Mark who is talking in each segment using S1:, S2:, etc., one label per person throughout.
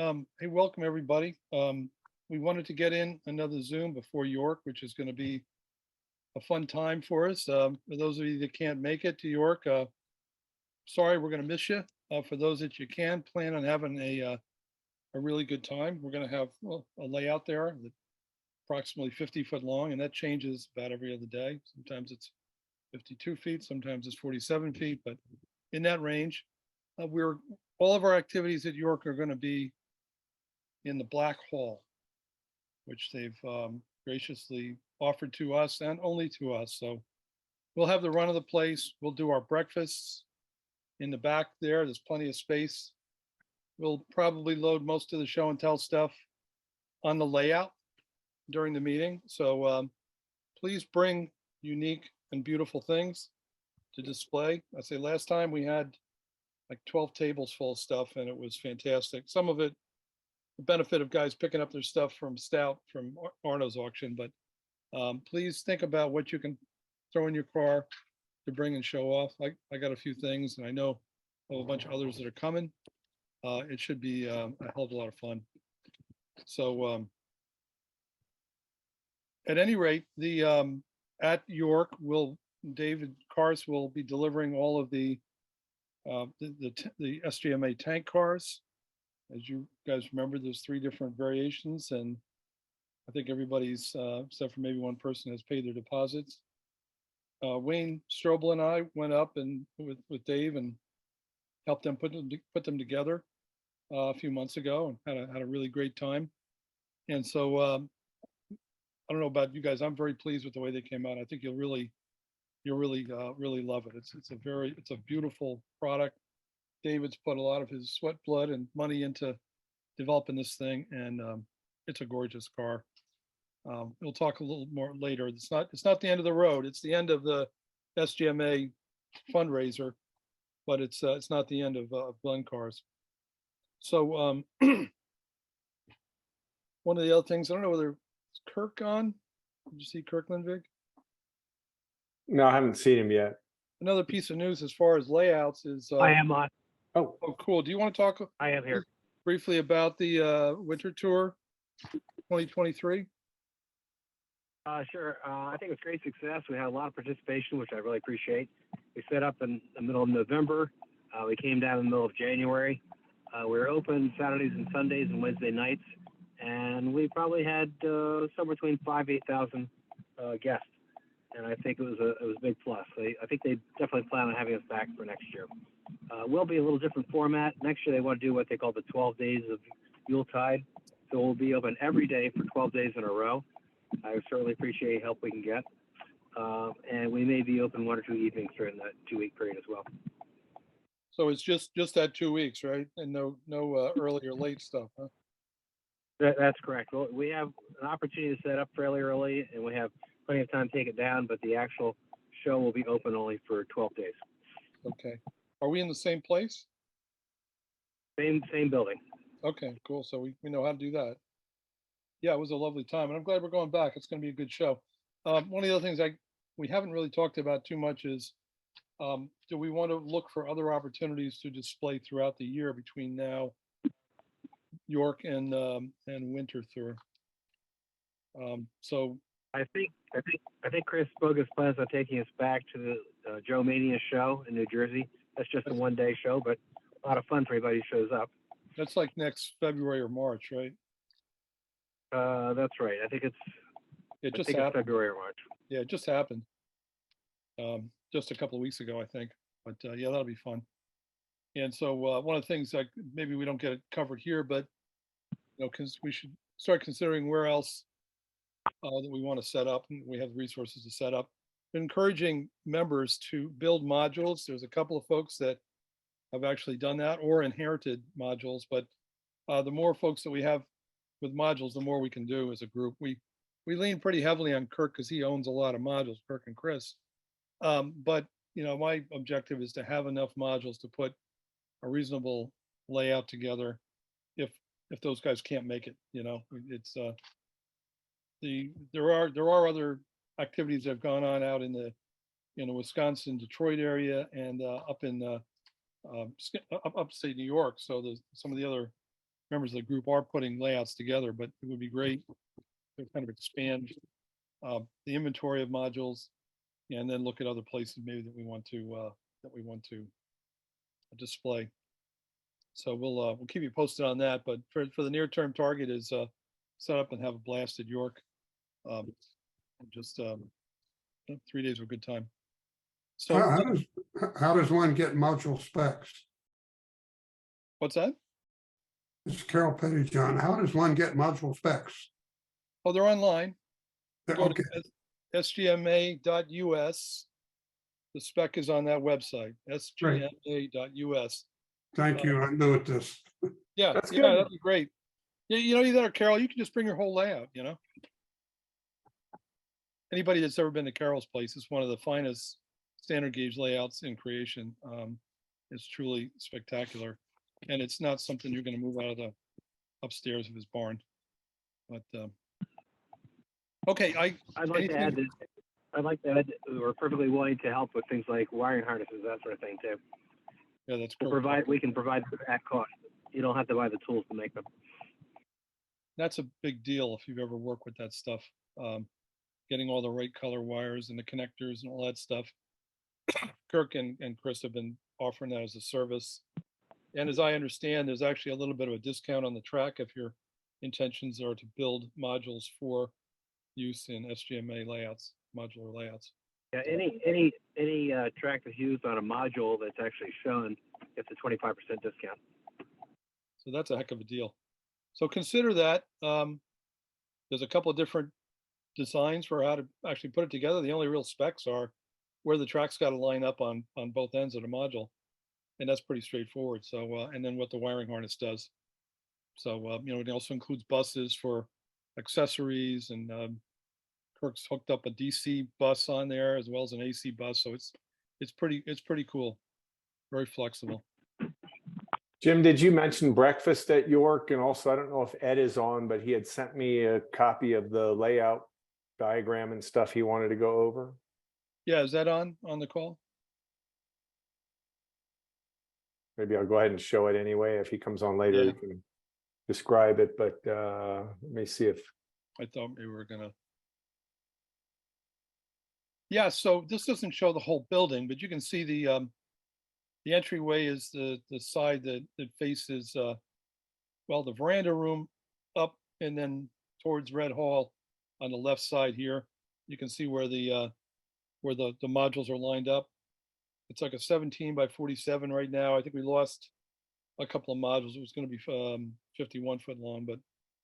S1: Hey, welcome everybody. We wanted to get in another Zoom before York, which is going to be a fun time for us. For those of you that can't make it to York, sorry, we're going to miss you. For those that you can, plan on having a really good time. We're going to have a layout there that's approximately 50 foot long, and that changes about every other day. Sometimes it's 52 feet, sometimes it's 47 feet, but in that range. All of our activities at York are going to be in the Black Hall, which they've graciously offered to us and only to us. So we'll have the run of the place. We'll do our breakfasts in the back there. There's plenty of space. We'll probably load most of the show and tell stuff on the layout during the meeting. So please bring unique and beautiful things to display. I say last time we had like 12 tables full of stuff and it was fantastic. Some of it, the benefit of guys picking up their stuff from Stout, from Arno's auction, but please think about what you can throw in your car to bring and show off. I got a few things and I know of a bunch of others that are coming. It should be a hell of a lot of fun. So at any rate, the at York, David Cars will be delivering all of the SGMA tank cars. As you guys remember, there's 3 different variations, and I think everybody's, except for maybe one person, has paid their deposits. Wayne Strobel and I went up and with Dave and helped them put them together a few months ago, and had a really great time. And so I don't know about you guys, I'm very pleased with the way they came out. I think you'll really love it. It's a beautiful product. David's put a lot of his sweat, blood, and money into developing this thing, and it's a gorgeous car. We'll talk a little more later. It's not the end of the road. It's the end of the SGMA fundraiser, but it's not the end of Glen Cars. So one of the other things, I don't know whether it's Kirk on. Did you see Kirk Lindvig?
S2: No, I haven't seen him yet.
S1: Another piece of news as far as layouts is.
S3: I am on.
S1: Oh, cool. Do you want to talk?
S3: I am here.
S1: Briefly about the winter tour 2023?
S3: Sure. I think it was great success. We had a lot of participation, which I really appreciate. We set up in the middle of November. We came down in the middle of January. We were open Saturdays and Sundays and Wednesday nights, and we probably had somewhere between 5,000 to 8,000 guests. And I think it was a big plus. I think they definitely plan on having us back for next year. Will be a little different format. Next year they want to do what they call the 12 days of Yuletide. So we'll be open every day for 12 days in a row. I certainly appreciate help we can get. And we may be open 1 or 2 evenings during that 2-week period as well.
S1: So it's just that 2 weeks, right? And no early or late stuff, huh?
S3: That's correct. Well, we have an opportunity to set up fairly early, and we have plenty of time to take it down, but the actual show will be open only for 12 days.
S1: Okay. Are we in the same place?
S3: Same building.
S1: Okay, cool. So we know how to do that. Yeah, it was a lovely time, and I'm glad we're going back. It's going to be a good show. One of the other things we haven't really talked about too much is, do we want to look for other opportunities to display throughout the year between now, York, and winter tour? So
S3: I think Chris Bogus plans on taking us back to the Joe Mania show in New Jersey. That's just a 1-day show, but a lot of fun for everybody who shows up.
S1: That's like next February or March, right?
S3: That's right. I think it's February or March.
S1: Yeah, it just happened. Just a couple of weeks ago, I think. But yeah, that'll be fun. And so one of the things that maybe we don't get it covered here, but because we should start considering where else that we want to set up, and we have resources to set up. Encouraging members to build modules. There's a couple of folks that have actually done that or inherited modules, but the more folks that we have with modules, the more we can do as a group. We lean pretty heavily on Kirk because he owns a lot of modules, Kirk and Chris. But my objective is to have enough modules to put a reasonable layout together. If those guys can't make it, it's there are other activities that have gone on out in the Wisconsin, Detroit area, and up in upstate New York. So some of the other members of the group are putting layouts together, but it would be great to kind of expand the inventory of modules and then look at other places maybe that we want to display. So we'll keep you posted on that. But for the near term target is set up and have a blast at York. Just 3 days of a good time. So
S4: How does one get module specs?
S1: what's that?
S4: This is Carol Pettyjohn. How does one get module specs?
S1: Oh, they're online. Go
S4: Okay,
S1: to sgma.us. The spec is on that website, sgma.us.
S4: thank you. I'm new at this.
S1: Yeah,
S2: That's
S1: yeah,
S2: good.
S1: that'd be great. Yeah, either that or Carol, you can just bring your whole layout, Anybody that's ever been to Carol's place, it's one of the finest standard gauge layouts in creation. It's truly spectacular. And it's not something you're gonna move out of the upstairs of his barn. But, okay,
S3: I'd like to add that we're perfectly willing to help with things like wiring harnesses, that sort of thing too.
S1: Yeah, that's
S3: We
S1: correct.
S3: can provide at cost. You don't have to buy the tools to make them.
S1: That's a big deal if you've ever worked with that stuff. Getting all the right color wires and the connectors and all that stuff. Kirk and Chris have been offering that as a service. And as I understand, there's actually a little bit of a discount on the track if your intentions are to build modules for use in SGMA layouts, modular layouts.
S3: Yeah, any track that's used on a module that's actually shown gets a 25% discount.
S1: So that's a heck of a deal. So consider that. There's a couple of different designs for how to actually put it together. The only real specs are where the track's got to line up on both ends of the module. And that's pretty straightforward. So, and then what the wiring harness does. So, it also includes buses for accessories, and Kirk's hooked up a DC bus on there as well as an AC bus. So it's pretty cool. Very flexible.
S2: Jim, did you mention breakfast at York? And also, I don't know if Ed is on, but he had sent me a copy of the layout diagram and stuff he wanted to go over.
S1: Yeah, is that on the call?
S2: Maybe I'll go ahead and show it anyway. If he comes on later,
S1: Yeah.
S2: he can describe it, but let me see if,
S1: I thought we were gonna. Yeah, so this doesn't show the whole building, but you can see the entryway is the side that faces well, the veranda room up and then towards Red Hall on the left side here. You can see where the modules are lined up. It's like a 17 by 47 right now. I think we lost a couple of modules. It was going to be 51 foot long, but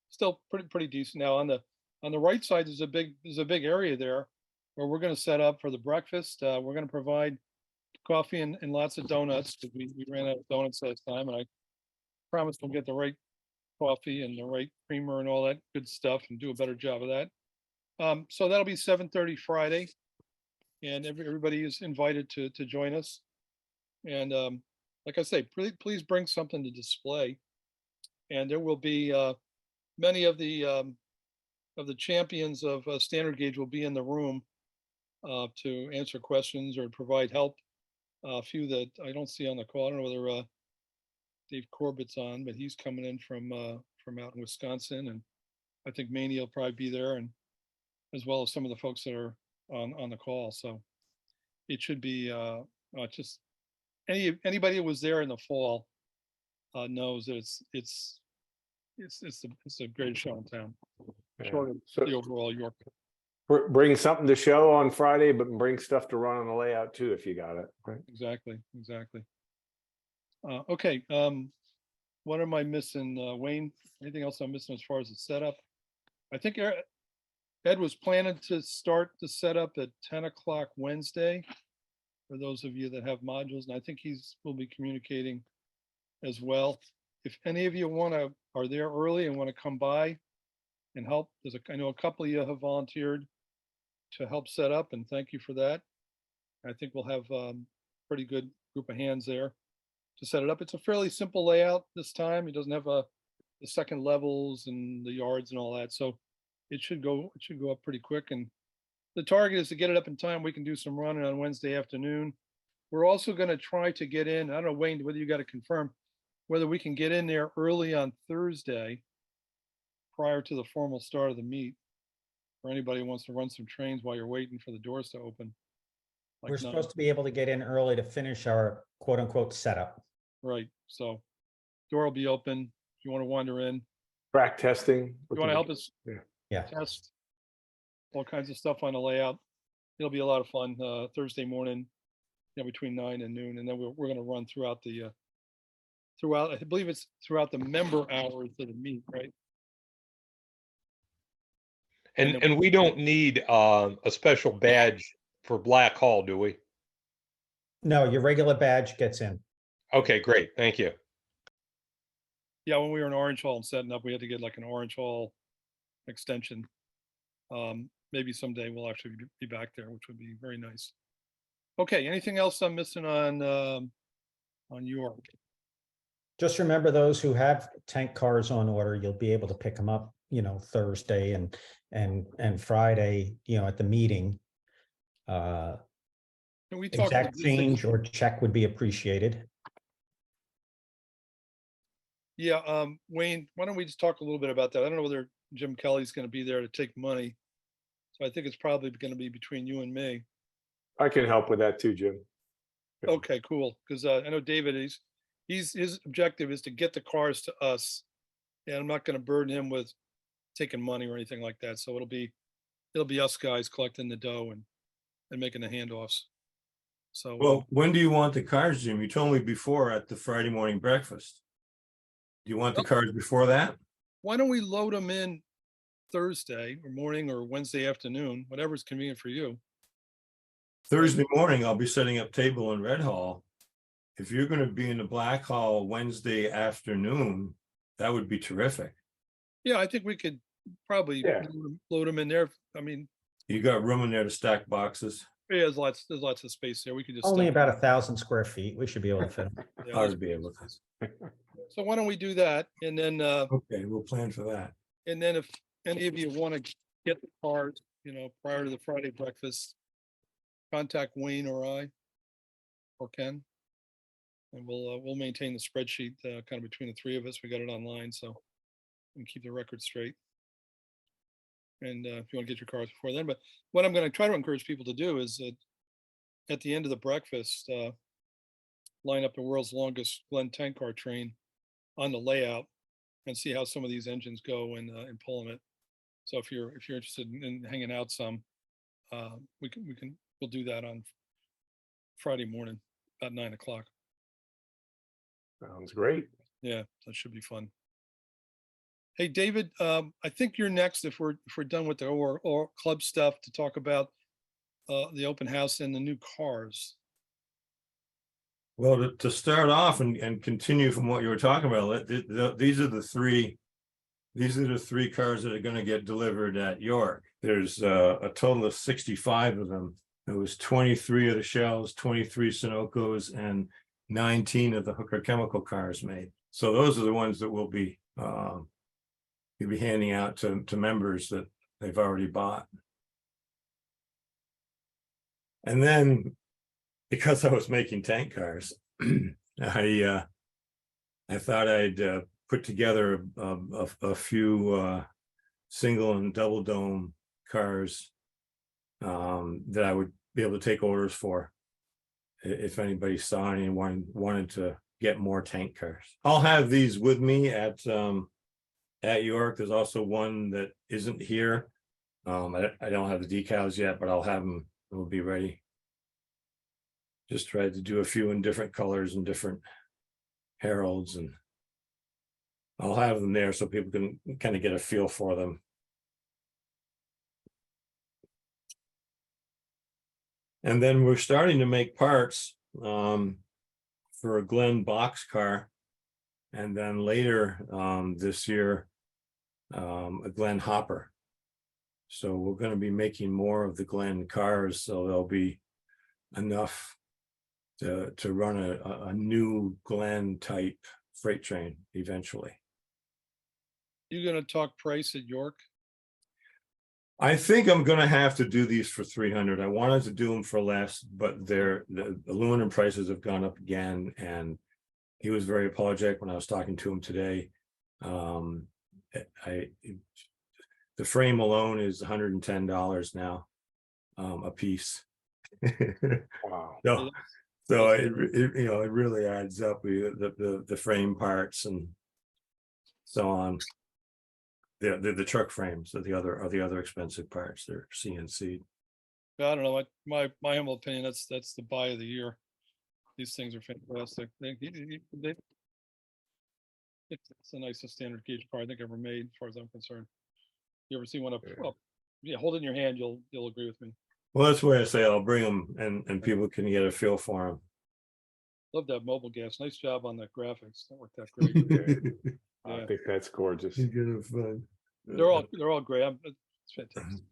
S1: still pretty decent. Now on the right side, there's a big area there where we're going to set up for the breakfast. We're going to provide coffee and lots of donuts because we ran out of donuts last time, and I promised we'll get the right coffee and the right creamer and all that good stuff and do a better job of that. So that'll be 7:30 Friday, and everybody is invited to join us. And like I say, please bring something to display. And there will be many of the champions of standard gauge will be in the room to answer questions or provide help. A few that I don't see on the call. I don't know whether Dave Corbett's on, but he's coming in from out in Wisconsin, and I think Maney will probably be there, and as well as some of the folks that are on the call. So it should be just anybody who was there in the fall knows that it's the greatest show in town. Short of
S2: so
S1: the overall York.
S2: bring something to show on Friday, but bring stuff to run on the layout too, if you got it. Right.
S1: Exactly. Okay. What am I missing, Wayne? Anything else I'm missing as far as the setup? I think Ed was planning to start the setup at 10 o'clock Wednesday for those of you that have modules, and I think will be communicating as well. If any of you are there early and want to come by and help, I know a couple of you have volunteered to help set up, and thank you for that. I think we'll have pretty good group of hands there to set it up. It's a fairly simple layout this time. It doesn't have the second levels and the yards and all that, so it should go up pretty quick. And the target is to get it up in time. We can do some running on Wednesday afternoon. We're also going to try to get in. I don't know, Wayne, whether you got to confirm. whether we can get in there early on Thursday prior to the formal start of the meet. For anybody who wants to run some trains while you're waiting for the doors to open. Like
S5: We're
S1: nine-
S5: supposed to be able to get in early to finish our quote unquote setup.
S1: Right, so door will be open. If you want to wander in,
S2: Track testing.
S1: you want to help us
S5: Yeah.
S1: test all kinds of stuff on the layout. It'll be a lot of fun, Thursday morning, between 9 and noon. And then we're going to run throughout I believe it's throughout the member hours of the meet, right?
S6: And we don't need a special badge for Black Hall, do we?
S5: No, your regular badge gets in.
S6: Okay, great. Thank you.
S1: Yeah, when we were in Orange Hall and setting up, we had to get like an Orange Hall extension. Maybe someday we'll actually be back there, which would be very nice. Okay, anything else I'm missing on York?
S5: Just remember, those who have tank cars on order, you'll be able to pick them up, Thursday and Friday, at the meeting.
S1: Can we talk
S5: Exact
S1: logistics?
S5: change or check would be appreciated.
S1: Yeah, Wayne, why don't we just talk a little bit about that? I don't know whether Jim Kelly's going to be there to take money. So I think it's probably going to be between you and me.
S2: I can help with that too, Jim. Yeah.
S1: Okay, cool. Because I know David, his objective is to get the cars to us. And I'm not going to burden him with taking money or anything like that. So it'll be us guys collecting the dough and making the handoffs. So
S7: Well, when do you want the cars, Jim? You told me before at the Friday morning breakfast. Do you want the cars before that?
S1: why don't we load them in Thursday or morning or Wednesday afternoon, whatever's convenient for you.
S7: Thursday morning, I'll be setting up table in Red Hall. If you're going to be in the Black Hall Wednesday afternoon, that would be terrific.
S1: Yeah, I think we could probably
S2: Yeah.
S1: load them in there. I mean,
S7: You got room in there to stack boxes.
S1: yeah, there's lots of space there. We could just
S5: Only
S1: stack
S5: about
S1: them.
S5: 1,000 square feet. We should be able to fit 'em.
S1: Yeah,
S7: I
S1: there's
S7: would be able to.
S1: space. So why don't we do that? And then
S7: Okay, we'll plan for that.
S1: if any of you want to get the cars, prior to the Friday breakfast, contact Wayne or I or Ken. And we'll maintain the spreadsheet kind of between the three of us. We got it online, so we can keep the record straight. And if you want to get your cars before then, but what I'm going to try to encourage people to do is at the end of the breakfast, line up the world's longest Glen tank car train on the layout and see how some of these engines go and pull them it. So if you're interested in hanging out some, we'll do that on Friday morning about 9 o'clock.
S2: Sounds great.
S1: Yeah, that should be fun. Hey, David, I think you're next if we're done with the or club stuff to talk about the open house and the new cars.
S7: Well, to start off and continue from what you were talking about, these are the three cars that are going to get delivered at York. There's a total of 65 of them. There was 23 of the Shells, 23 Sunoco's, and 19 of the Hooker Chemical cars made. So those are the ones that we'll be handing out to members that they've already bought. And then, because I was making tank cars, I thought I'd put together a few single and double dome cars that I would be able to take orders for if anybody saw anyone wanted to get more tank cars. I'll have these with me at York. There's also one that isn't here. I don't have the decals yet, but I'll have them. They'll be ready. Just tried to do a few in different colors and different heralds, and I'll have them there so people can kind of get a feel for them. And then we're starting to make parts for a Glen box car, and then later this year a Glen hopper. So we're going to be making more of the Glen cars, so there'll be enough to run a new Glen type freight train eventually.
S1: You gonna talk price at York?
S7: I think I'm going to have to do these for 300. I wanted to do them for less, but the aluminum prices have gone up again, and he was very apologetic when I was talking to him today. The frame alone is $110 now, a piece.
S2: Wow.
S7: So, so it really adds up. The frame parts and so on. The truck frames are the other expensive parts. They're CNC.
S1: I don't know, my humble opinion, that's the buy of the year. These things are fantastic. It's the nicest standard gauge car I think ever made, as far as I'm concerned. You ever see one up? Well, yeah, hold it in your hand, you'll agree with me.
S7: Well, that's why I say I'll bring them and people can get a feel for them.
S1: Love that mobile gas. Nice job on the graphics. That worked out great.
S2: I
S1: Yeah.
S2: think that's gorgeous.
S7: You're gonna find.
S1: They're all great. It's fantastic.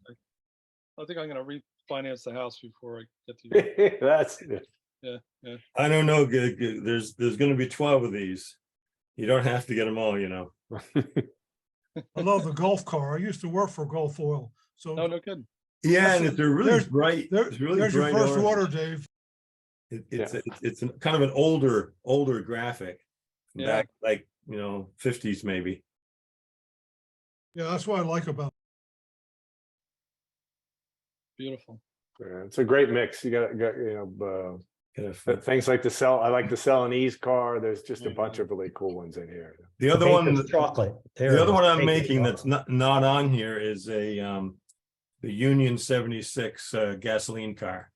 S1: I think I'm gonna refinance the house before I get to you.
S2: That's
S1: Yeah.
S7: I don't know. There's going to be 12 of these. You don't have to get them all, you know.
S8: I love the Gulf car. I used to work for Gulf Oil. So
S1: No kidding.
S7: Yeah, and they're really
S8: There's-
S7: bright. It's really
S8: there's your
S7: bright
S8: first
S7: orange.
S8: order, Dave.
S7: It's kind of an older graphic,
S1: Yeah.
S7: back like 50s maybe.
S8: Yeah, that's what I like about
S1: Beautiful.
S2: Yeah, it's a great mix. You got things like I like the Celanese car. There's just a bunch of really cool ones in here.
S7: The other one,
S5: Baker's chocolate. There
S7: the
S5: it
S7: other
S5: is,
S7: one I'm
S5: Baker's
S7: making
S5: chocolate.
S7: that's not on here is the Union 76 gasoline car.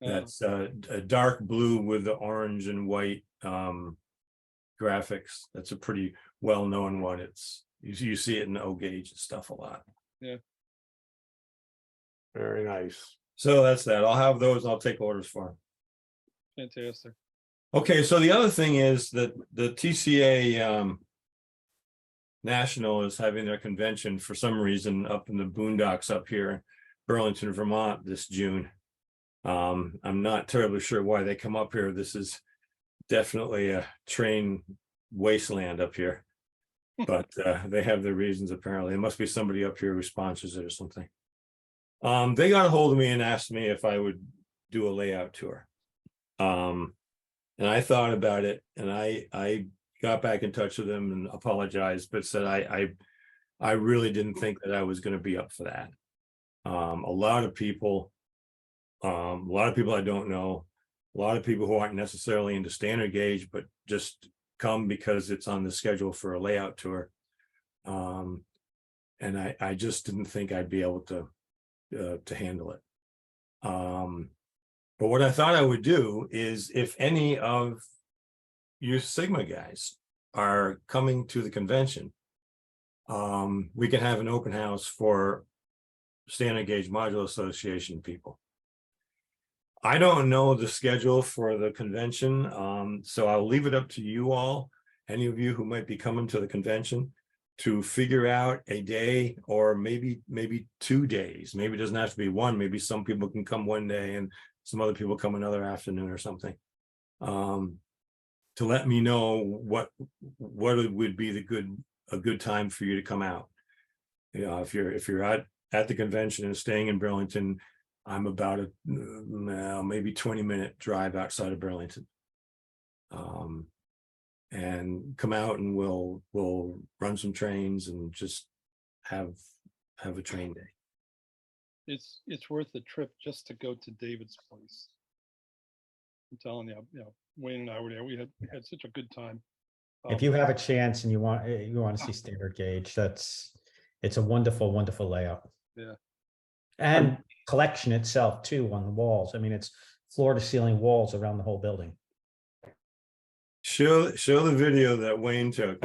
S7: That's a dark blue with the orange and white graphics. That's a pretty well-known one. It's you see it in O gauge and stuff a lot.
S1: Yeah.
S2: Very nice.
S7: So that's that. I'll have those. I'll take orders for them.
S1: Fantastic.
S7: Okay, so the other thing is that the TCA National is having their convention for some reason up in the boondocks up here in Burlington, Vermont this June. I'm not terribly sure why they come up here. This is definitely a train wasteland up here, but they have their reasons apparently. There must be somebody up here who sponsors it or something. They got a hold of me and asked me if I would do a layout tour. And I thought about it, and I got back in touch with them and apologized, but said I really didn't think that I was going to be up for that. A lot of people I don't know, a lot of people who aren't necessarily into standard gauge, but just come because it's on the schedule for a layout tour. And I just didn't think I'd be able to handle it. But what I thought I would do is, if any of you Sigma guys are coming to the convention, we can have an open house for Standard Gauge Module Association people. I don't know the schedule for the convention, so I'll leave it up to you all, any of you who might be coming to the convention, to figure out a day, or maybe 2 days. Maybe it doesn't have to be one. Maybe some people can come one day and some other people come another afternoon or something, to let me know what would be a good time for you to come out. If you're at the convention and staying in Burlington, I'm about a maybe 20-minute drive outside of Burlington. And come out and we'll run some trains and just have a train day.
S1: It's worth the trip just to go to David's place. I'm telling you, Wayne and I were there. We had such a good time.
S5: If you have a chance and you want to see standard gauge, it's a wonderful, wonderful layout.
S1: Yeah.
S5: And collection itself too on the walls. I mean, it's floor to ceiling walls around the whole building.
S7: Show the video that Wayne took.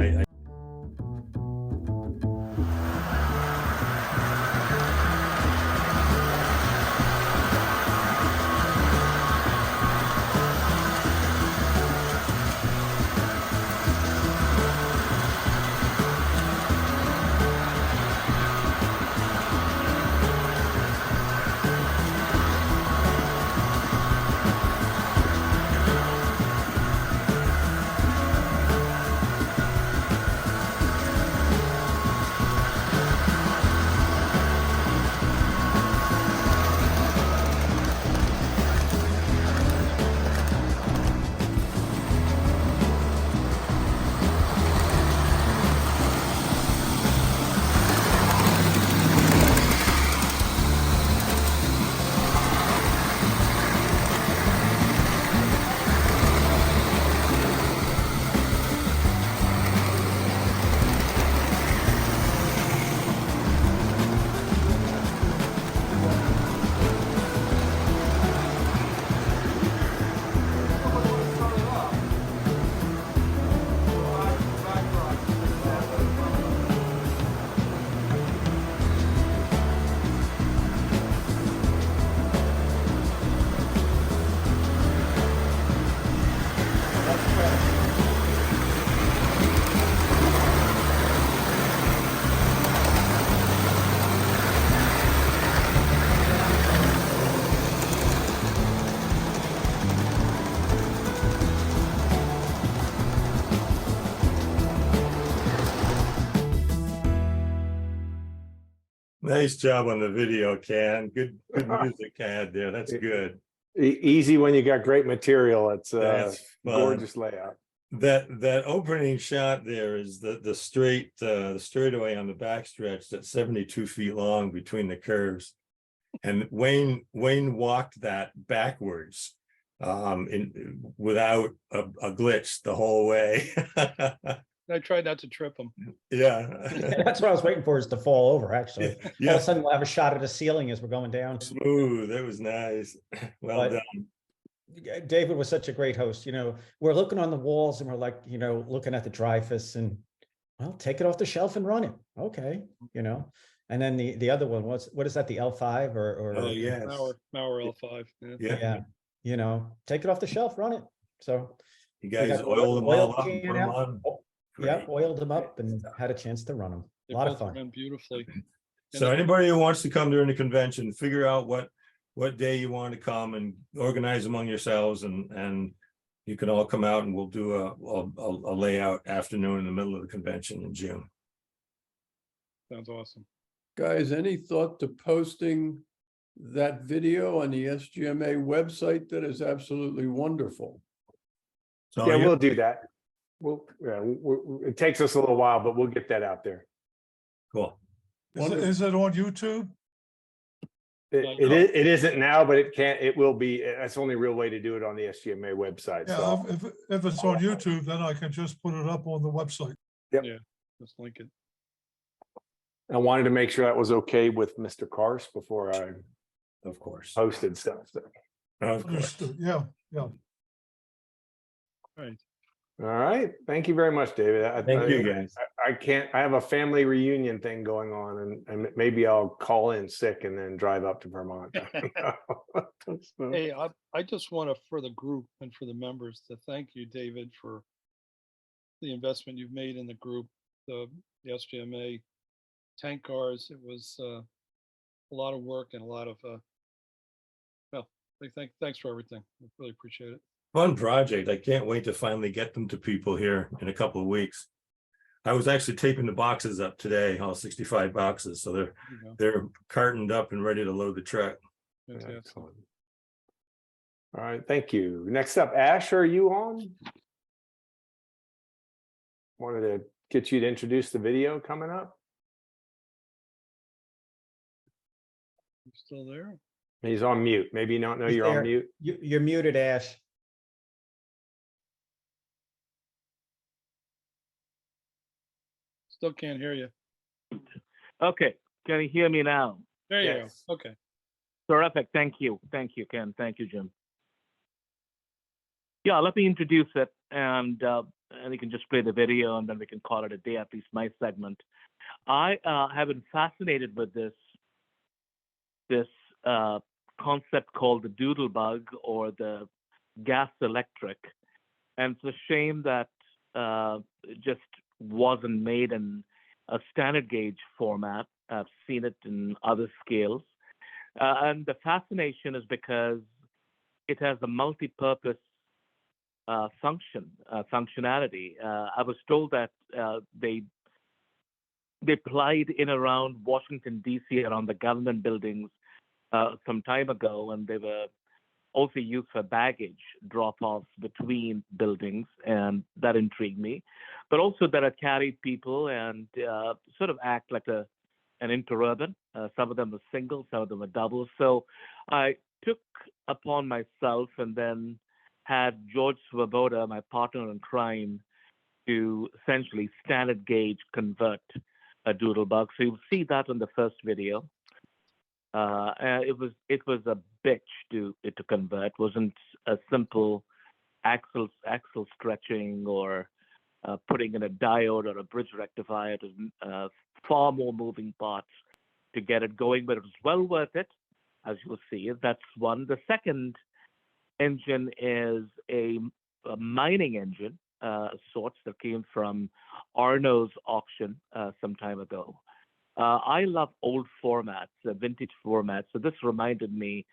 S7: Nice job on the video, Ken. Good music had there. That's good.
S2: Easy when you got great material. It's
S7: That's fun.
S2: gorgeous layout.
S7: That opening shot there is the straightaway on the backstretch that's 72 feet long between the curves. And Wayne walked that backwards without a glitch the whole way.
S1: I tried not to trip them.
S7: Yeah.
S5: That's what I was waiting for, is to fall over, actually. All of
S7: Yeah.
S5: a sudden, we'll have a shot of the ceiling as we're going down.
S7: Smooth. That was nice. Well
S5: But-
S7: done.
S5: David was such a great host. You know, we're looking on the walls and we're like, you know, looking at the Dreyfus and, well, take it off the shelf and run it. Okay, you know. And then the other one was, what is that, the L5 or
S7: Oh, yes.
S1: Mauer L5. Yeah.
S5: yeah, you know, take it off the shelf, run it. So
S7: You
S5: we
S7: guys
S5: got
S7: oiled them all up and
S5: can
S7: put them
S5: out.
S7: on.
S5: Yeah,
S7: Great.
S5: oiled them up and had a chance to run them.
S1: They
S5: A lot of
S1: both
S5: fun.
S1: ran beautifully.
S7: So anybody who wants to come during the convention, figure out what day you want to come and organize among yourselves, and you can all come out and we'll do a layout afternoon in the middle of the convention in June.
S1: Sounds awesome.
S9: Guys, any thought to posting that video on the SGMA website? That is absolutely wonderful.
S7: So
S2: Yeah,
S7: you-
S2: we'll do that. It takes us a little while, but we'll get that out there.
S7: cool.
S8: Is it on YouTube?
S2: It isn't now, but it will be. That's the only real way to do it on the SGMA website.
S8: Yeah,
S2: So
S8: if it's on YouTube, then I can just put it up on the website.
S1: Let's link it.
S2: I wanted to make sure that was okay with Mr. Karst before I
S7: Of course.
S2: posted stuff. So.
S7: Of course.
S8: Understood. Yeah.
S1: Right.
S2: All right. Thank you very much, David.
S7: Thank you, guys.
S2: I have a family reunion thing going on, and maybe I'll call in sick and then drive up to Vermont. So,
S1: Hey, I just want to, for the group and for the members, to thank you, David, for the investment you've made in the group, the SGMA tank cars. It was a lot of work and a lot of, thanks for everything. I really appreciate it.
S7: Fun project. I can't wait to finally get them to people here in a couple of weeks. I was actually taping the boxes up today, all 65 boxes. So
S1: You know,
S7: they're cartoned up and ready to load the truck.
S1: fantastic.
S2: excellent. All right, thank you. Next up, Ash, are you on? Wanted to get you to introduce the video coming up.
S1: You still there?
S2: He's on mute. Maybe you don't know
S5: He's
S2: you're
S5: there.
S2: on mute.
S5: You're muted, Ash.
S1: Still can't hear you.
S10: Okay, can you hear me now?
S1: There you
S2: Yes.
S1: go. Okay.
S10: Terrific. Thank you, Ken. Thank you, Jim. Yeah, let me introduce it, and you can just play the video, and then we can call it a day. At least my segment. I have been fascinated with this concept called the doodle bug or the gas electric, and it's a shame that it just wasn't made in a standard gauge format. I've seen it in other scales. And the fascination is because it has a multi-purpose functionality. I was told that they plied in around Washington, D.C., around the government buildings some time ago, and they were also used for baggage drop-offs between buildings, and that intrigued me. But also that it carried people and sort of act like an interurban. Some of them were single, some of them were double. So I took upon myself and then had George Svoboda, my partner in crime, to essentially standard gauge convert a doodle bug. So you'll see that in the first video. It was a bitch to convert. It wasn't a simple axle stretching or putting in a diode or a bridge rectifier. It was far more moving parts to get it going, but it was well worth it, as you'll see. That's one. The second engine is a mining engine sorts that came from Arno's auction some time ago. I love old formats, vintage formats. So this reminded me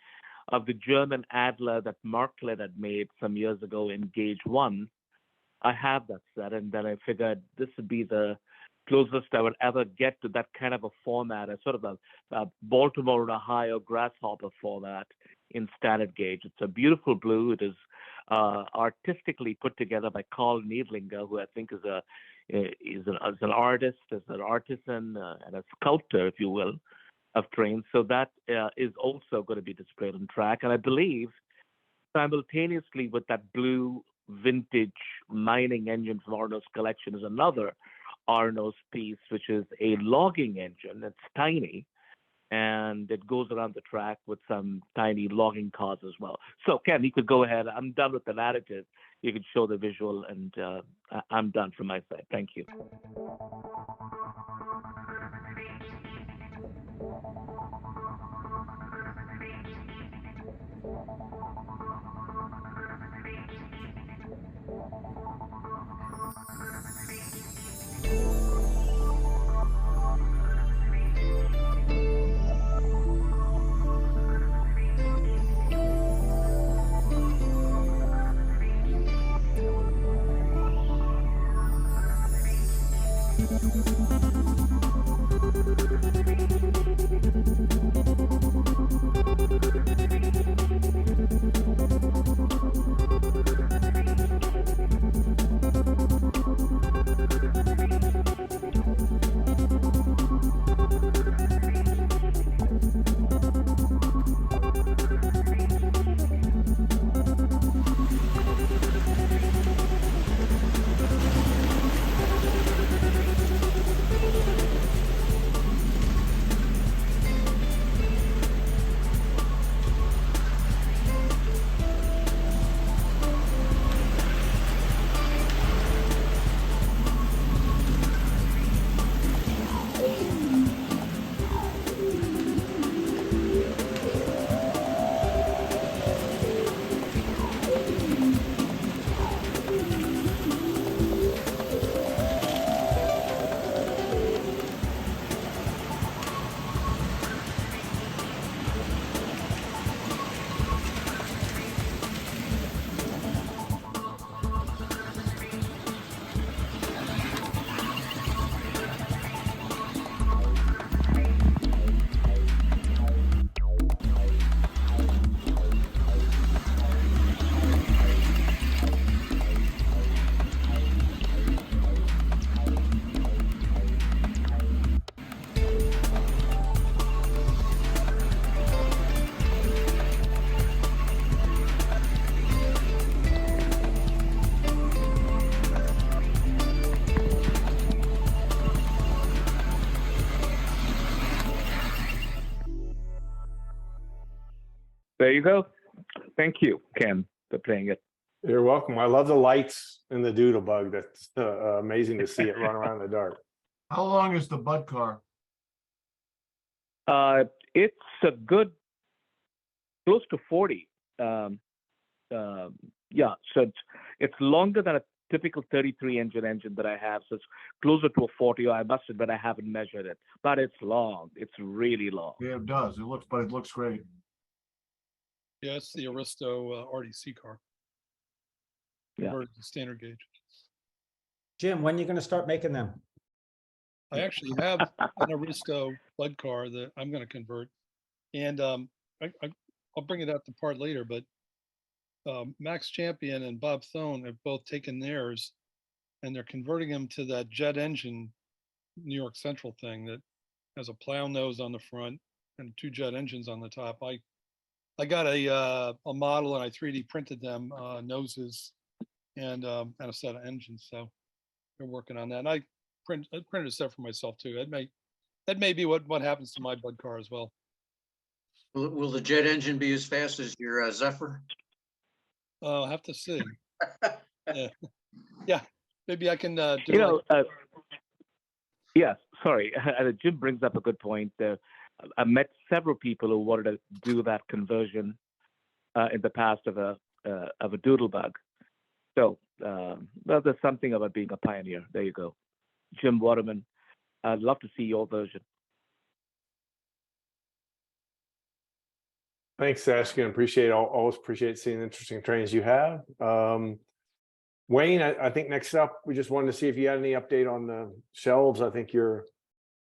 S10: of the German Adler that Marklet had made some years ago in Gauge 1. I have that set, and then I figured this would be the closest I would ever get to that kind of a format, a sort of a Baltimore, Ohio grasshopper format in standard gauge. It's a beautiful blue. It is artistically put together by Carl Niedlinger, who I think is an artist, is an artisan, and a sculptor, if you will, of trains. So that is also going to be displayed on track. And I believe simultaneously with that blue vintage mining engine from Arno's collection is another Arno's piece, which is a logging engine. It's tiny, and it goes around the track with some tiny logging cars as well. So Ken, you could go ahead. I'm done with the narrative. You can show the visual, and I'm done from my side. Thank you. There you go. Thank you, Ken, for playing it.
S2: You're welcome. I love the lights in the doodle bug. That's amazing to see it run around in the dark.
S11: How long is the Bud car?
S10: It's a good close to 40. Yeah, so it's longer than a typical 33 engine that I have. So it's closer to a 40. I must admit I haven't measured it, but it's long. It's really long.
S11: Yeah, it does. It looks great.
S1: Yeah, it's the Aristo RDC car.
S10: Yeah.
S1: Converted to standard gauge.
S5: Jim, when are you going to start making them?
S1: I actually have an Aristo Bud car that I'm going to convert, and I'll bring it out to part later. But Max Champion and Bob Thone have both taken theirs, and they're converting them to that jet engine New York Central thing that has a plow nose on the front and 2 jet engines on the top. I got a model and I 3D printed them noses and a set of engines. So they're working on that. And I printed a set for myself too. That may be what happens to my Bud car as well.
S12: Will the jet engine be as fast as your Zephyr?
S1: I'll have to see. Yeah, maybe I can do.
S10: Yes, sorry. Jim brings up a good point. I met several people who wanted to do that conversion in the past of a doodle bug. So well, there's something about being a pioneer. There you go, Jim Waterman. I'd love to see your version.
S2: Thanks, Ashkin. Always appreciate seeing interesting trains you have. Wayne, I think next up, we just wanted to see if you had any update on the shelves. I think you're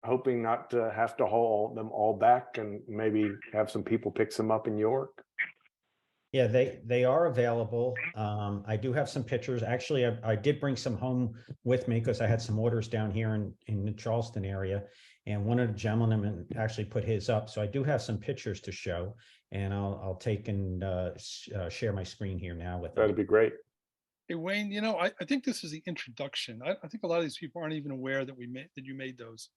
S2: hoping not to have to haul them all back and maybe have some people pick some up in York.
S5: Yeah, they are available. I do have some pictures. Actually, I did bring some home with me because I had some orders down here in the Charleston area. And one of the gentlemen actually put his up. So I do have some pictures to show, and I'll take and share my screen here now with
S2: That'd be great.
S1: Hey, Wayne, I think this is the introduction. I think a lot of these people aren't even aware that you made those.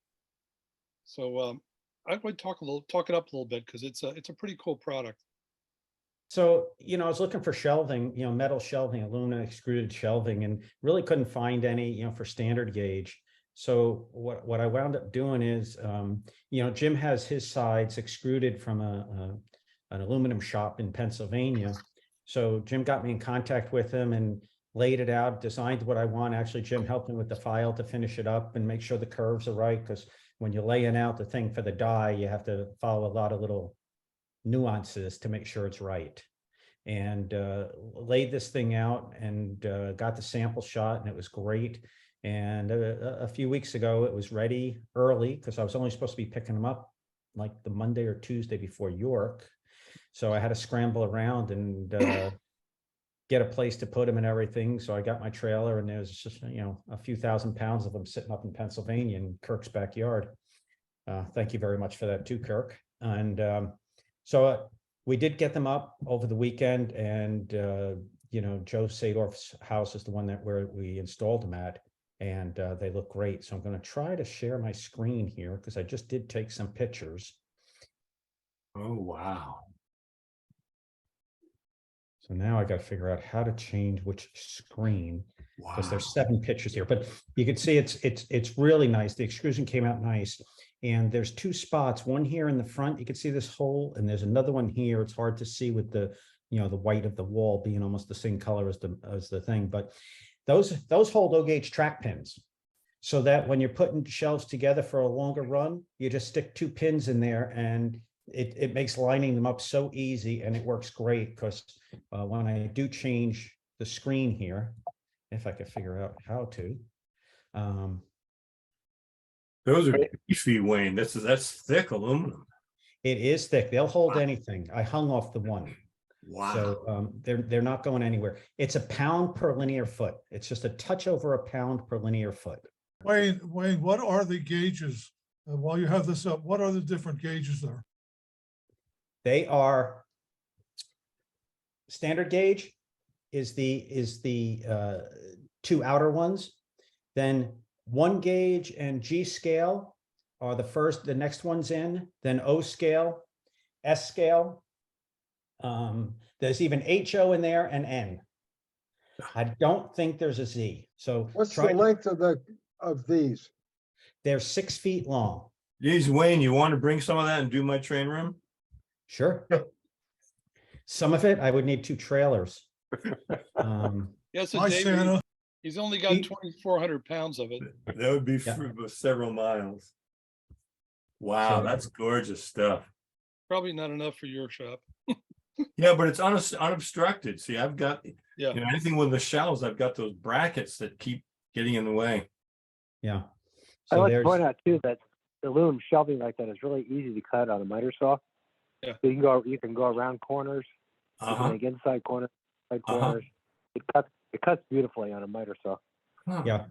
S1: So I would talk it up a little bit because it's a pretty cool product.
S5: So, I was looking for shelving, metal shelving, aluminum extruded shelving, and really couldn't find any, for standard gauge. So what I wound up doing is, Jim has his sides extruded from an aluminum shop in Pennsylvania. So Jim got me in contact with him and laid it out, designed what I want. Actually, Jim helped me with the file to finish it up and make sure the curves are right. Because when you're laying out the thing for the die, you have to follow a lot of little nuances to make sure it's right. And laid this thing out and got the sample shot, and it was great. And a few weeks ago, it was ready early because I was only supposed to be picking them up like the Monday or Tuesday before York. So I had to scramble around and get a place to put them and everything. So I got my trailer, and there's just, a few thousand pounds of them sitting up in Pennsylvania in Kirk's backyard. Thank you very much for that too, Kirk. And so we did get them up over the weekend, and Joe Sadorf's house is the one where we installed them at, and they look great. So I'm going to try to share my screen here because I just did take some pictures.
S7: Oh, wow.
S5: So now I got to figure out how to change which screen, because there's 7 pictures here, but you can see it's really nice. The extrusion came out nice. And there's 2 spots, one here in the front, you can see this hole, and there's another one here. It's hard to see with the, the white of the wall being almost the same color as the thing, but those hold O-gauge track pins. So that when you're putting shelves together for a longer run, you just stick 2 pins in there, and it makes lining them up so easy, and it works great because when I do change the screen here, if I could figure out how to,
S7: those are beefy, Wayne. That's thick aluminum.
S5: it is thick. They'll hold anything. I hung off the one.
S7: Wow.
S5: So they're not going anywhere. It's a pound per linear foot. It's just a touch over a pound per linear foot.
S8: Wayne, what are the gauges? While you have this up, what are the different gauges there?
S5: They are standard gauge is the 2 outer ones. Then 1 gauge and G scale are the next ones in, then O scale, S scale. There's even HO in there and N. I don't think there's a Z. So
S13: what's the length of these?
S5: They're 6 feet long.
S7: Geez, Wayne, you want to bring some of that and do my train room?
S5: Sure. Some of it I would need 2 trailers.
S1: Yeah, so
S8: Hi,
S1: Dave,
S8: Santa.
S1: he's only got 2,400 pounds of it.
S7: That would be for several miles. Wow,
S5: So-
S7: that's gorgeous stuff.
S1: Probably not enough for your shop.
S7: Yeah, but it's unobstructed. See, I've got,
S1: Yeah.
S7: anything with the shelves, I've got those brackets that keep getting in the way.
S5: Yeah.
S3: I'd
S5: So
S3: like to
S5: there's,
S3: point out too that the aluminum shelving like that is really easy to cut on a miter saw.
S1: Yeah.
S3: So you can go around corners, you can make inside corners, side corners. It cuts beautifully on a miter saw.
S5: yeah.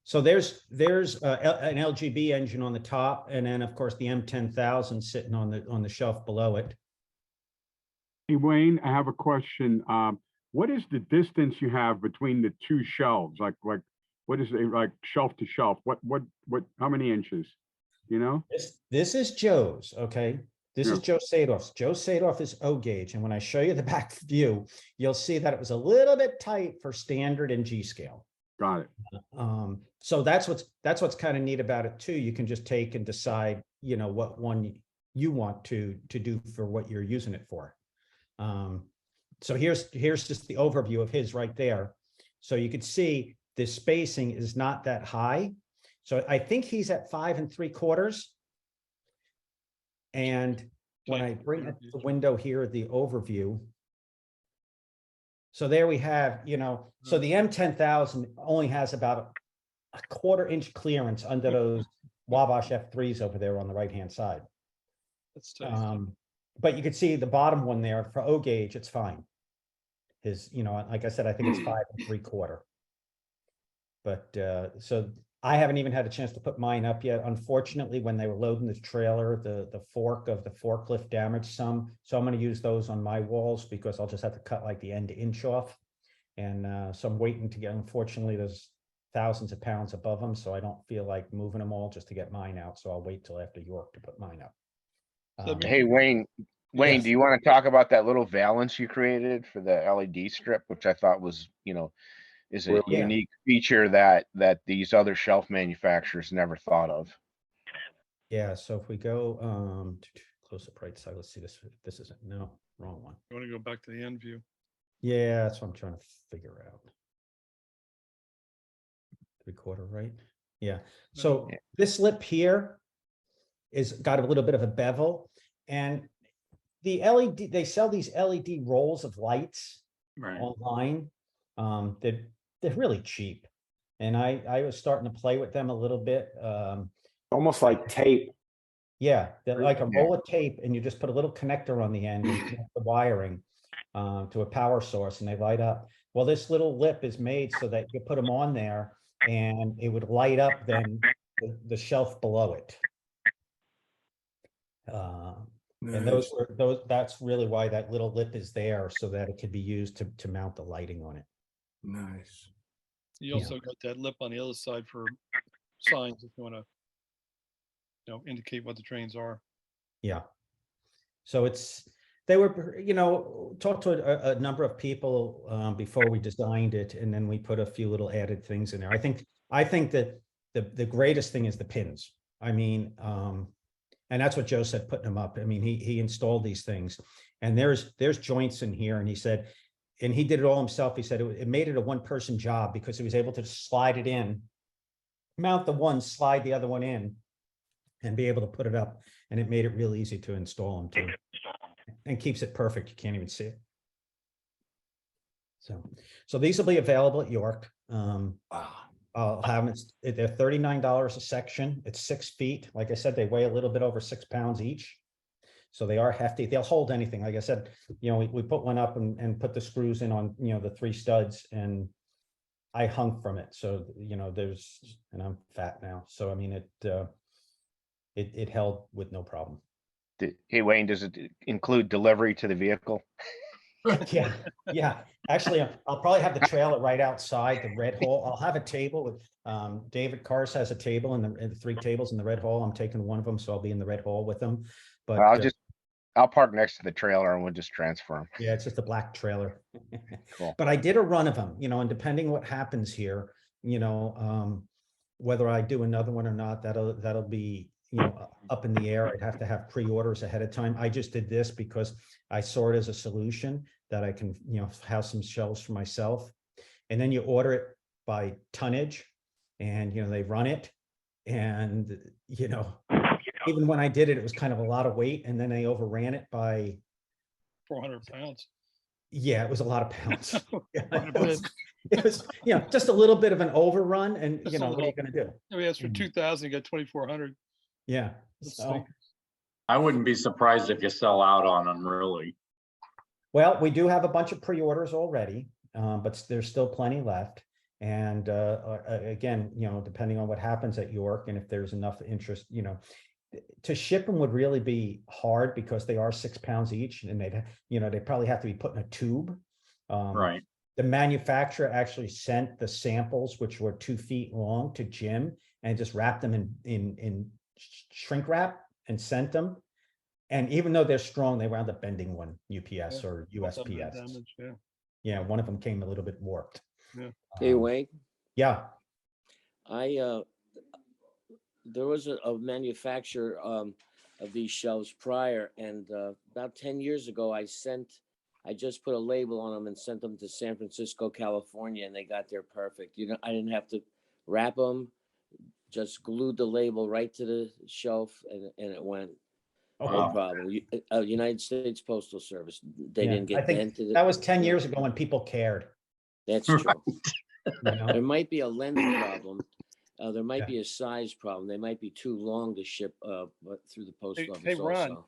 S5: So there's an LGB engine on the top, and then of course the M10,000 sitting on the shelf below it.
S14: Hey, Wayne, I have a question. What is the distance you have between the 2 shelves? Like what is it, like shelf to shelf? What, how many inches? You know?
S5: This is Joe's, okay? This is Joe Sadorf's. Joe Sadorf is O gauge. And when I show you the back view, you'll see that it was a little bit tight for standard and G scale.
S14: Got it.
S5: So that's what's kind of neat about it too. You can just take and decide, what one you want to do for what you're using it for. So here's just the overview of his right there. So you could see the spacing is not that high. So I think he's at 5 3/4. And when I bring up the window here, the overview, So there we have, you know, so the M10,000 only has about a 1/4 inch clearance under those Wabash F3s over there on the right-hand side.
S1: That's tough.
S5: But you can see the bottom one there for O gauge, it's fine. His, you know, like I said, I think it's 5 3/4. But so I haven't even had a chance to put mine up yet. Unfortunately, when they were loading the trailer, the fork of the forklift damaged some. So I'm going to use those on my walls because I'll just have to cut like the end inch off. And so I'm waiting to get, unfortunately, there's thousands of pounds above them. So I don't feel like moving them all just to get mine out. So I'll wait till after York to put mine up.
S15: Hey, Wayne,
S5: Yes.
S15: do you want to talk about that little valance you created for the LED strip, which I thought was, you know, is a
S5: Yeah.
S15: unique feature that these other shelf manufacturers never thought of?
S5: Yeah, so if we go close up right side, let's see this. This isn't, no, wrong one.
S1: You want to go back to the end view?
S5: Yeah, that's what I'm trying to figure out. 3/4, right? Yeah. So this lip here is got a little bit of a bevel, and the LED, they sell these LED rolls of lights online. They're really cheap. And I was starting to play with them a little bit.
S2: Almost like tape.
S5: Yeah, they're like a roll of tape, and you just put a little connector on the end and connect the wiring to a power source, and they light up. Well, this little lip is made so that you put them on there, and it would light up then the shelf below it. And that's really why that little lip is there, so that it could be used to mount the lighting on it.
S7: Nice.
S1: You also got that lip on the other side for signs if you want to, you know, indicate what the trains are.
S5: Yeah. So they were, you know, talked to a number of people before we designed it, and then we put a few little added things in there. I think that the greatest thing is the pins. I mean, and that's what Joe said, putting them up. I mean, he installed these things, and there's joints in here, and he said, and he did it all himself. He said it made it a one-person job because he was able to just slide it in, mount the one, slide the other one in, and be able to put it up. And it made it real easy to install them too, and keeps it perfect. You can't even see it. So these will be available at York. I'll have them. They're $39 a section. It's 6 feet. Like I said, they weigh a little bit over 6 pounds each. So they are hefty. They'll hold anything. Like I said, you know, we put one up and put the screws in on, you know, the 3 studs, and I hung from it. So, you know, and I'm fat now. So, I mean, it held with no problem.
S15: Hey, Wayne, does it include delivery to the vehicle?
S5: Yeah, yeah. Actually, I'll probably have the trailer right outside the red hall. I'll have a table with, David Cars has a table and the 3 tables in the red hall. I'm taking one of them, so I'll be in the red hall with them. But
S15: I'll park next to the trailer and we'll just transfer them.
S5: Yeah, it's just a black trailer.
S15: Cool.
S5: But I did a run of them, you know, and depending what happens here, you know, whether I do another one or not, that'll be, you know, up in the air. I'd have to have pre-orders ahead of time. I just did this because I saw it as a solution that I can, you know, have some shelves for myself. And then you order it by tonnage, and, you know, they run it. And, you know, even when I did it, it was kind of a lot of weight, and then they overran it by
S1: 400 pounds.
S5: Yeah, it was a lot of pounds. Yeah, it was, you know, just a little bit of an overrun, and you know, what are you going to do?
S1: We asked for 2,000, you got 2,400.
S5: Yeah. So,
S16: I wouldn't be surprised if you sell out on them, really.
S5: well, we do have a bunch of pre-orders already, but there's still plenty left. And again, you know, depending on what happens at York, and if there's enough interest, you know, to ship them would really be hard because they are 6 pounds each, and they probably have to be put in a tube.
S16: Right.
S5: The manufacturer actually sent the samples, which were 2 feet long, to Jim, and just wrapped them in shrink wrap and sent them. And even though they're strong, they wound up bending one, UPS or USPS.
S1: Damage, yeah.
S5: Yeah, one of them came a little bit warped.
S1: Yeah.
S17: Hey, Wayne.
S5: Yeah.
S17: There was a manufacturer of these shelves prior, and about 10 years ago, I just put a label on them and sent them to San Francisco, California, and they got there perfect. You know, I didn't have to wrap them, just glued the label right to the shelf, and it went. No problem. United States Postal Service, they
S5: Yeah,
S17: didn't
S5: I
S17: get
S5: think
S17: dented.
S5: that was 10 years ago when people cared.
S17: That's true.
S5: You know?
S17: There might be a length problem. There might
S5: Yeah.
S17: be a size problem. They might be too long to ship through the post office
S1: Hey, Ron,
S17: also.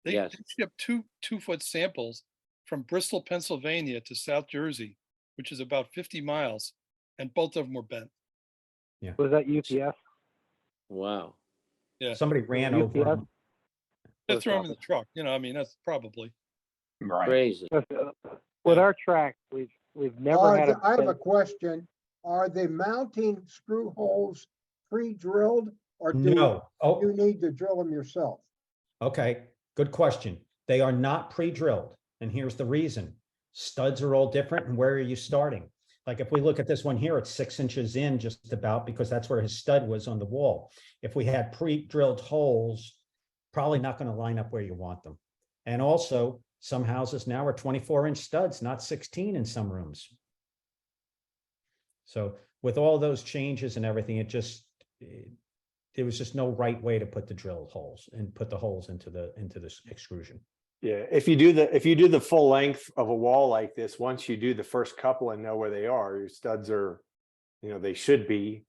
S1: they
S17: Yes.
S1: shipped two-foot samples from Bristol, Pennsylvania to South Jersey, which is about 50 miles, and both of them were bent.
S3: Was that UPS?
S17: Wow.
S1: Yeah.
S5: Somebody ran over them.
S1: They throw them in the truck, I mean, that's probably.
S16: Right.
S17: Crazy.
S3: With our track, we've never had
S13: I have a question. Are the mounting screw holes pre-drilled or do
S5: No. Oh,
S13: you need to drill them yourself?
S5: okay. Good question. They are not pre-drilled. And here's the reason. Studs are all different. And where are you starting? Like if we look at this one here, it's 6 inches in just about because that's where his stud was on the wall. If we had pre-drilled holes, probably not going to line up where you want them. And also some houses now are 24-inch studs, not 16 in some rooms. So with all those changes and everything, there was just no right way to put the drill holes and put the holes into this extrusion.
S2: Yeah, if you do the full length of a wall like this, once you do the first couple and know where they are, your studs are, they should be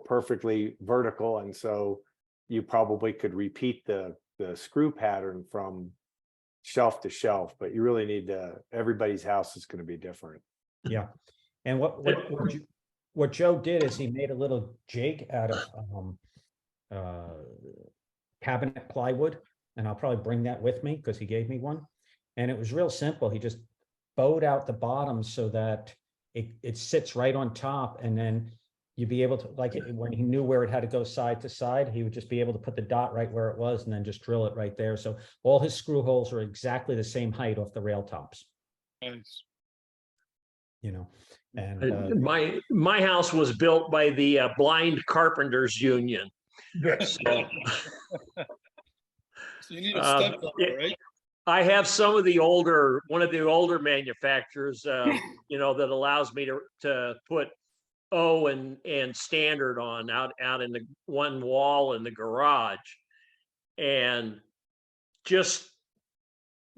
S2: perfectly vertical, and so you probably could repeat the screw pattern from shelf to shelf. But you really need everybody's house is going to be different.
S5: Yeah, and what Joe did is he made a little jig out of cabinet plywood. And I'll probably bring that with me because he gave me one. And it was real simple. He just bowed out the bottom so that it sits right on top. And then you'd be able to, like when he knew where it had to go side to side, he would just be able to put the dot right where it was and then just drill it right there. So all his screw holes are exactly the same height off the rail tops.
S1: Nice.
S5: And
S18: my house was built by the Blind Carpenters Union. So,
S1: So you need a stud cover, right?
S18: I have one of the older manufacturers, that allows me to put O and standard on out in the one wall in the garage. And just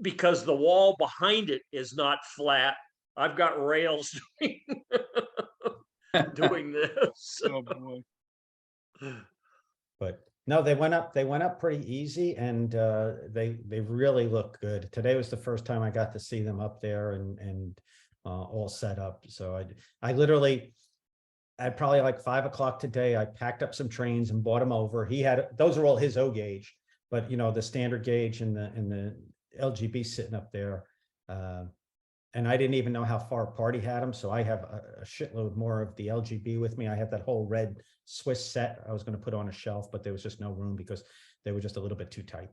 S18: because the wall behind it is not flat, I've got rails doing this.
S1: Oh boy.
S5: But no, they went up pretty easy, and they really look good. Today was the first time I got to see them up there and all set up. So I literally at probably like 5 o'clock today, I packed up some trains and bought them over. Those are all his O gauge, but the standard gauge and the LGB sitting up there. And I didn't even know how far apart he had them. So I have a shitload more of the LGB with me. I have that whole red Swiss set I was going to put on a shelf, but there was just no room because they were just a little bit too tight.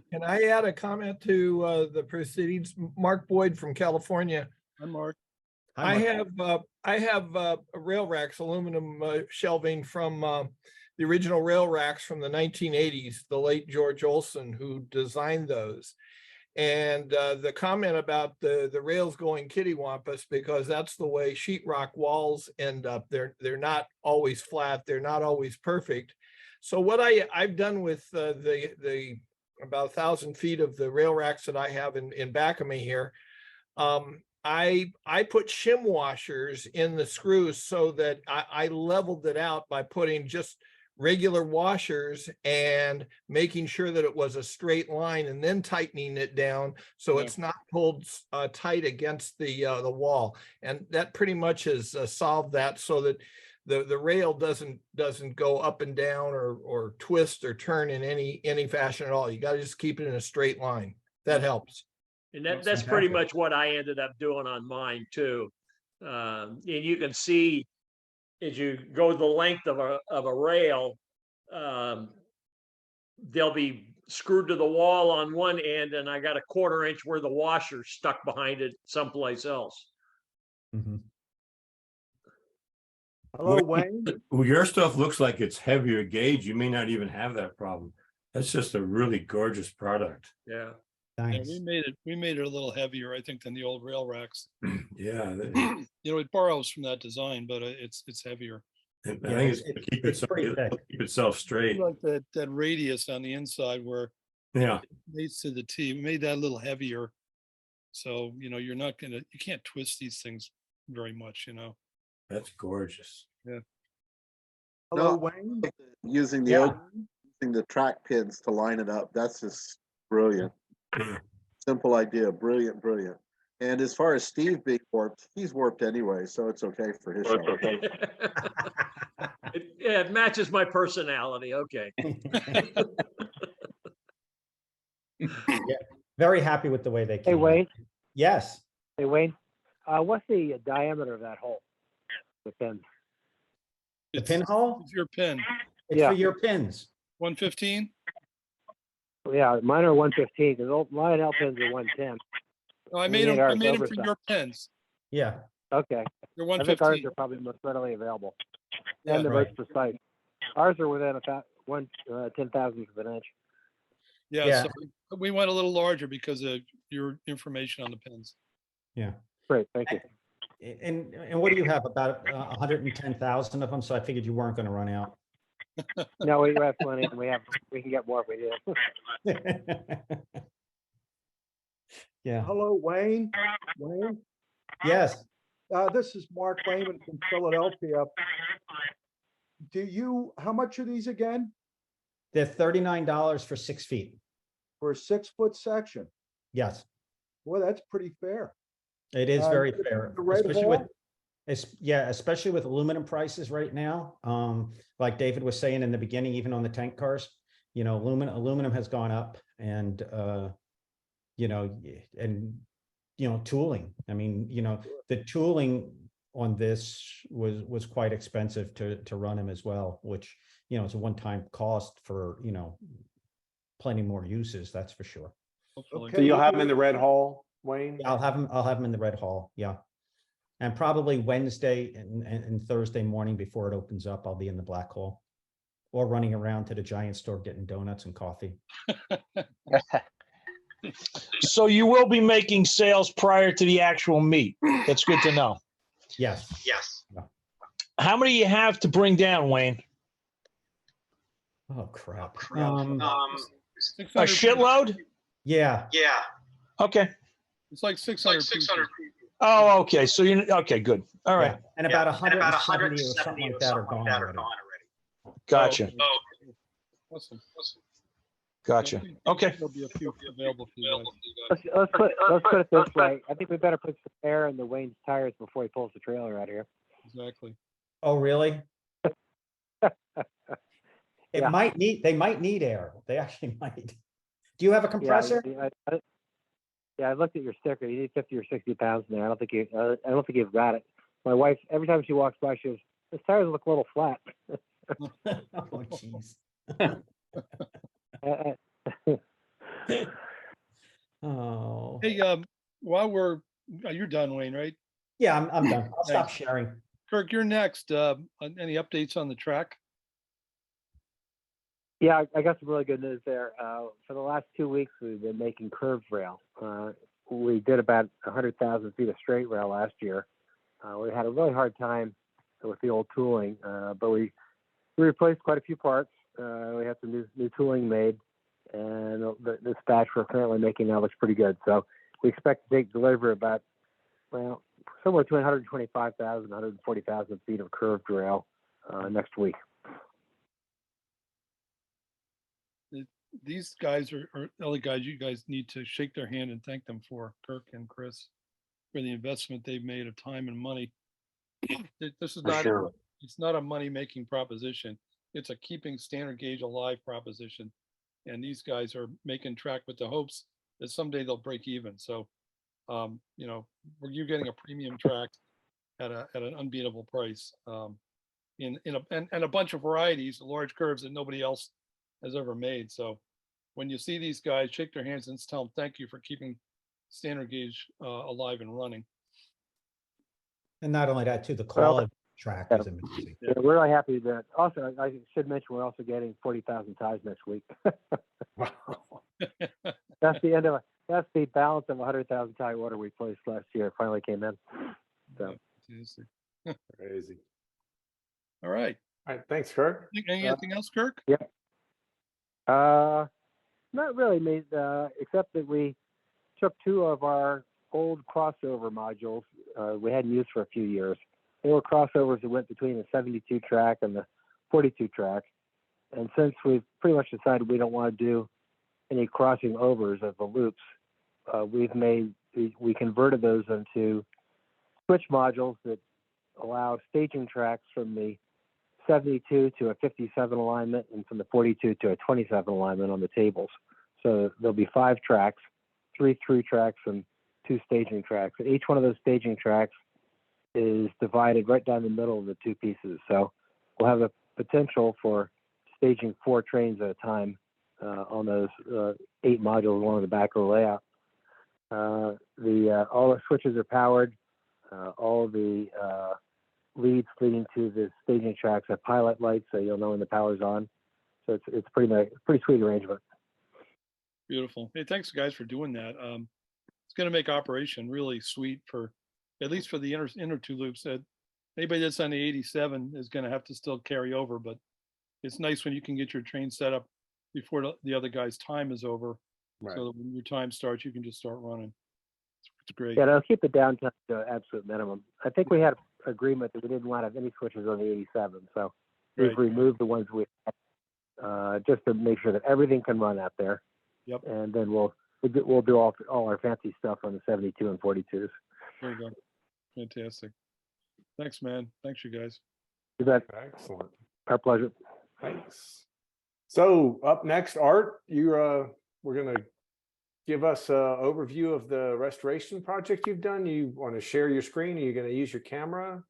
S19: Can I add a comment to the proceedings? Mark Boyd from California.
S1: Hi, Mark.
S19: I have rail racks, aluminum shelving from the original rail racks from the 1980s, the late George Olson, who designed those. And the comment about the rails going kittywampus, because that's the way sheetrock walls end up. They're not always flat. They're not always perfect. So what I've done with the about 1,000 feet of the rail racks that I have in back of me here, I put shim washers in the screws so that I leveled it out by putting just regular washers and making sure that it was a straight line and then tightening it down so it's not pulled tight against the wall. And that pretty much has solved that so that the rail doesn't go up and down or twist or turn in any fashion at all. You got to just keep it in a straight line. That helps.
S18: And that's pretty much what I ended up doing on mine too. And you can see as you go the length of a rail, they'll be screwed to the wall on one end, and I got a 1/4 inch where the washer stuck behind it someplace else.
S5: Mm-hmm.
S13: Hello, Wayne.
S7: Well, your stuff looks like it's heavier gauge. You may not even have that problem. That's just a really gorgeous product.
S18: Yeah.
S1: Yeah, we made it a little heavier, I think, than the old rail racks.
S7: Yeah.
S1: It borrows from that design, but it's heavier.
S7: And I
S5: Yeah,
S7: think
S5: it's-
S7: it's to
S5: it's-
S7: keep it
S5: it's
S7: so,
S5: pretty thick.
S7: keep itself straight.
S1: Like that radius on the inside where
S7: Yeah,
S1: it mates to the T, we made that a little heavier. So, you can't twist these things very much,
S7: that's gorgeous.
S1: Yeah.
S20: Hello, Wayne. Using the
S5: Yeah.
S20: using the track pins to line it up. That's just brilliant. Simple idea. Brilliant, brilliant. And as far as Steve being warped, he's warped anyway, so it's okay for his show.
S18: It matches my personality. Okay.
S5: Yeah, very happy with the way they came.
S3: Hey,
S5: out.
S3: Wayne.
S5: Yes.
S3: Hey, Wayne. What's the diameter of that hole? The pin.
S5: The pinhole?
S1: It's your pin.
S5: It's for your pins.
S1: 115?
S3: Yeah, mine are 115 because mine L pins are 110.
S1: No, I
S3: And
S1: made
S3: we
S1: them
S3: need ours
S1: for
S3: oversized.
S1: your pins.
S5: Yeah.
S3: Okay.
S1: They're
S3: I think ours
S1: 115.
S3: are probably most readily available.
S1: Yeah.
S3: And they're
S5: Right.
S3: most precise. Ours are within about 10,000th of an inch.
S1: Yeah,
S5: Yeah.
S1: so we went a little larger because of your information on the pins.
S5: Yeah.
S3: Great, thank you.
S5: And what do you have, about 110,000 of them? So I figured you weren't going to run out.
S3: No, we have plenty. And we can get more if we do.
S5: Yeah.
S20: Hello, Wayne. Wayne.
S5: Yes.
S20: This is Mark Lehman from Philadelphia. How much are these again?
S5: They're $39 for 6 feet.
S20: For a 6-foot section?
S5: Yes,
S20: Boy, that's pretty fair.
S5: it is very fair.
S20: The red
S5: Especially
S20: hole?
S5: especially with aluminum prices right now. Like David was saying in the beginning, even on the tank cars, aluminum has gone up, and tooling. I mean, the tooling on this was quite expensive to run them as well, which, it's a one-time cost for, plenty more uses, that's for sure.
S2: So you'll have them in the red hall, Wayne?
S5: Yeah, I'll have them in the red hall. Yeah. And probably Wednesday and Thursday morning before it opens up, I'll be in the black hall or running around to the Giant store getting donuts and coffee.
S21: So you will be making sales prior to the actual meet. That's good to know.
S5: Yes.
S21: Yes. How many you have to bring down, Wayne?
S5: Oh, crap.
S21: A shitload?
S5: Yeah.
S21: Yeah. Okay.
S1: It's like 600 pieces.
S21: Oh, okay. So okay, good. All right.
S5: Yeah. And about 170 or something like that are gone already.
S21: Gotcha.
S1: Awesome.
S21: Gotcha. Okay.
S1: There'll be a few available for you guys.
S3: Let's put it this way. I think we better put some air in the Wayne's tires before he pulls the trailer out here.
S1: Exactly.
S5: Oh, really? They might need air. They actually might. Do you have a compressor?
S3: I looked at your sticker. You need 50 or 60 pounds in there. I don't think you've got it. My wife, every time she walks by, she goes, "His tires look a little flat."
S5: Oh, jeez. Oh.
S1: Hey, while you're done, Wayne, right?
S5: Yeah, I'm done. I'll stop
S1: Thanks.
S5: sharing.
S1: Kirk, you're next. Any updates on the track?
S3: Yeah, I got some really good news there. For the last 2 weeks, we've been making curved rail. We did about 100,000 feet of straight rail last year. We had a really hard time with the old tooling, but we replaced quite a few parts. We had some new tooling made, and this batch we're currently making now looks pretty good. So we expect to take delivery about, somewhere between 125,000 and 140,000 feet of curved rail next week.
S1: These guys are LA guys you guys need to shake their hand and thank them for, Kirk and Chris, for the investment they've made of time and money. This is not, it's not a money-making proposition. It's a keeping standard gauge alive proposition. And these guys are making track with the hopes that someday they'll break even. So, you're getting a premium track at an unbeatable price, and a bunch of varieties, large curves that nobody else has ever made. So when you see these guys, shake their hands and tell them thank you for keeping standard gauge alive and running.
S5: And not only that, too, the quality of the track is amazing.
S3: Yeah, we're really happy that. Also, I should mention we're also getting 40,000 ties next week. That's the balance of 100,000 tie order we placed last year. It finally came in. So
S2: Crazy.
S1: All right.
S2: All right, thanks, Kirk.
S1: Anything else, Kirk?
S3: Yeah. Not really, mate, except that we took two of our old crossover modules we hadn't used for a few years. They were crossovers that went between the 72 track and the 42 track. And since we've pretty much decided we don't want to do any crossing overs of the loops, we converted those into switch modules that allow staging tracks from the 72 to a 57 alignment and from the 42 to a 27 alignment on the tables. So there'll be 5 tracks, 3 through tracks and 2 staging tracks. And each one of those staging tracks is divided right down the middle of the 2 pieces. So we'll have the potential for staging 4 trains at a time on those 8 modules along the back of the layout. All the switches are powered. All the leads leading to the staging tracks have pilot lights, so you'll know when the power's on. So it's pretty sweet arrangement.
S1: Beautiful. Hey, thanks guys for doing that. It's going to make operation really sweet for, at least for the inner 2 loops. Anybody that's on the 87 is going to have to still carry over, but it's nice when you can get your train set up before the other guy's time is over.
S2: Right.
S1: So that when your time starts, you can just start running. It's great.
S3: Yeah, they'll keep the downtime to an absolute minimum. I think we had an agreement that we didn't want to have any switches on the 87, so we've removed the ones we had, just to make sure that everything can run out there.
S1: Yep.
S3: And then we'll do all our fancy stuff on the 72 and 42s.
S1: There you go. Fantastic. Thanks, man. Thanks, you guys.
S3: You bet.
S2: Excellent.
S3: Our pleasure.
S2: Thanks. So up next, Art, we're going to give us an overview of the restoration project you've done. You want to share your screen? Are you going to use your camera?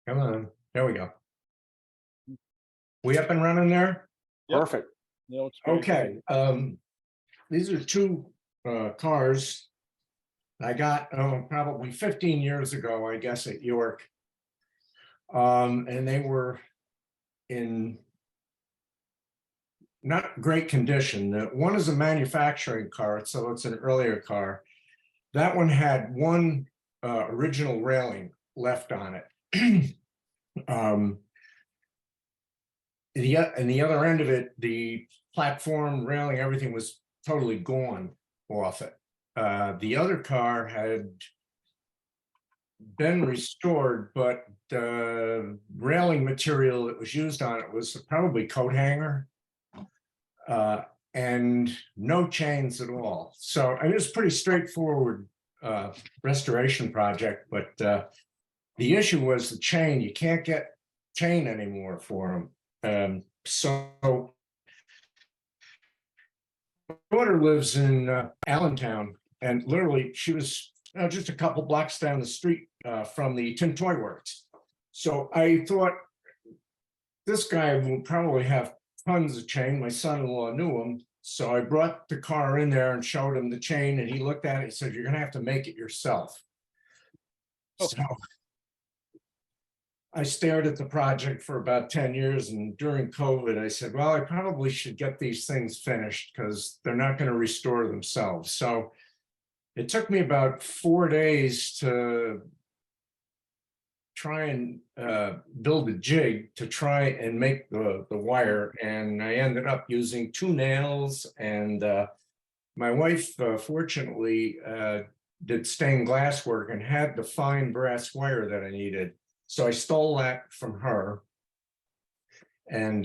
S7: Come on, there we go. We up and running there?
S1: Yep.
S2: Perfect.
S1: Yeah, looks great.
S7: Okay, these are 2 cars I got probably 15 years ago, I guess, at York. And they were in not great condition. One is a manufacturing car, so it's an earlier car. That one had one original railing left on it. And the other end of it, the platform, railing, everything was totally gone off it. The other car had been restored, but the railing material that was used on it was probably coat hanger and no chains at all. So it was pretty straightforward restoration project, but the issue was the chain. You can't get chain anymore for them. So my daughter lives in Allentown, and literally she was just a couple blocks down the street from the Tin Toy Works. So I thought this guy will probably have tons of chain. My son-in-law knew him. So I brought the car in there and showed him the chain, and he looked at it and said, "You're going to have to make it yourself." So I stared at the project for about 10 years, and during COVID, I said, well, I probably should get these things finished because they're not going to restore themselves. So it took me about 4 days to try and build a jig to try and make the wire. And I ended up using 2 nails, and my wife, fortunately, did stained glass work and had the fine brass wire that I needed. So I stole that from her, and